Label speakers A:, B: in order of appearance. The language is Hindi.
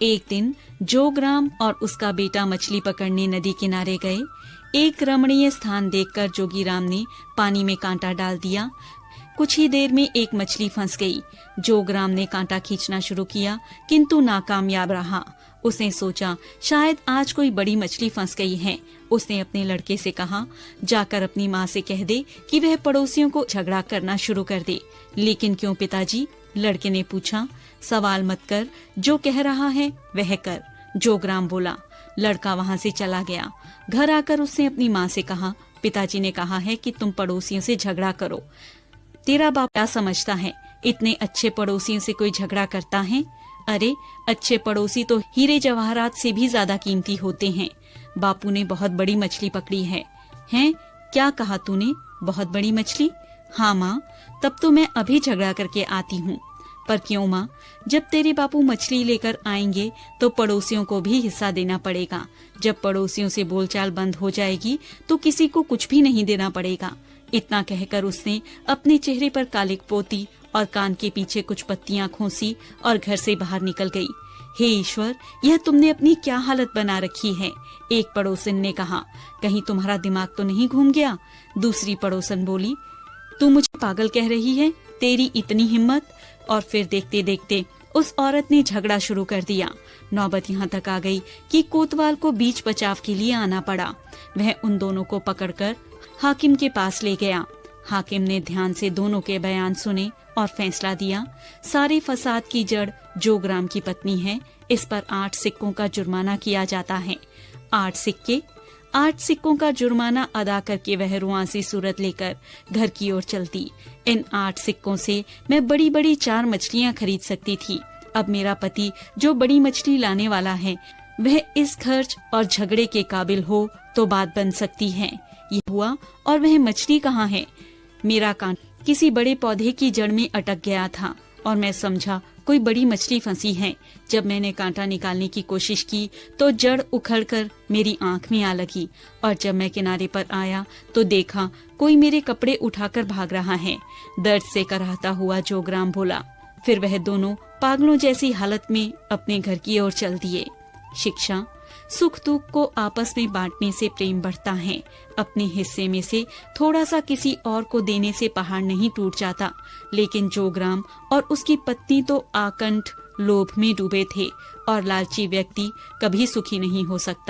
A: एक दिन जोगराम और उसका बेटा मछली पकड़ने नदी किनारे गए। एक रमणीय स्थान देखकर जोगीराम ने पानी में कांटा डाल दिया। कुछ ही देर में एक मछली फंस गई। जोगराम ने कांटा खींचना शुरू किया किंतु नाकामयाब रहा। उसने सोचा शायद आज कोई बड़ी मछली फंस गई है। उसने अपने लड़के से कहा, जाकर अपनी माँ से कह दे कि वह पड़ोसियों को झगड़ा करना शुरू कर दे। लेकिन क्यों पिताजी? लड़के ने पूछा। सवाल मत कर, जो कह रहा है वह कर, जोगराम बोला। लड़का वहाँ से चला गया। घर आकर उसने अपनी माँ से कहा, पिताजी ने कहा है कि तुम पड़ोसियों से झगड़ा करो। तेरा बाप क्या समझता है, इतने अच्छे पड़ोसियों से कोई झगड़ा करता है? अरे अच्छे पड़ोसी तो हीरे जवाहरात से भी ज्यादा कीमती होते हैं। बापू ने बहुत बड़ी मछली पकड़ी है। हैं? क्या कहा तूने? बहुत बड़ी मछली? हाँ माँ, तब तो मैं अभी झगड़ा करके आती हूँ। पर क्यों माँ? जब तेरे बापू मछली लेकर आएंगे तो पड़ोसियों को भी हिस्सा देना पड़ेगा। जब पड़ोसियों से बोलचाल बंद हो जाएगी तो किसी को कुछ भी नहीं देना पड़ेगा। इतना कहकर उसने अपने चेहरे पर कालिक पोती और कान के पीछे कुछ पत्तियां खोसी और घर से बाहर निकल गई। हे ईश्वर, यह तुमने अपनी क्या हालत बना रखी है? एक पड़ोसन ने कहा। कहीं तुम्हारा दिमाग तो नहीं घूम गया? दूसरी पड़ोसन बोली, तू मुझे पागल कह रही है? तेरी इतनी हिम्मत? और फिर देखते देखते उस औरत ने झगड़ा शुरू कर दिया। नौबत यहाँ तक आ गई कि कोतवाल को बीच बचाव के लिए आना पड़ा। वह उन दोनों को पकड़कर हाकिम के पास ले गया। हाकिम ने ध्यान से दोनों के बयान सुने और फैसला दिया। सारे फसाद की जड़ जोगराम की पत्नी है। इस पर 8 सिक्कों का जुर्माना किया जाता है। 8 सिक्के? 8 सिक्कों का जुर्माना अदा करके वह रुआंसी सूरत लेकर घर की ओर चलती। इन 8 सिक्कों से मैं बड़ी बड़ी 4 मछलियाँ खरीद सकती थी। अब मेरा पति जो बड़ी मछली लाने वाला है वह इस खर्च और झगड़े के काबिल हो तो बात बन सकती है। ये हुआ और वह मछली कहाँ है? मेरा कान किसी बड़े पौधे की जड़ में अटक गया था और मैं समझा कोई बड़ी मछली फंसी है। जब मैंने कांटा निकालने की कोशिश की तो जड़ उखड़कर मेरी आंख में आ लगी और जब मैं किनारे पर आया तो देखा कोई मेरे कपड़े उठाकर भाग रहा है। दर्द से कराहता हुआ जोगराम बोला। फिर वह दोनों पागलों जैसी हालत में अपने घर की ओर चल दिए। शिक्षा, सुख दुख को आपस में बांटने से प्रेम बढ़ता है। अपने हिस्से में से थोड़ा सा किसी और को देने से पहाड़ नहीं टूट जाता। लेकिन जोगराम और उसकी पत्नी तो आकंठ लोभ में डूबे थे और लालची व्यक्ति कभी सुखी नहीं हो सकता।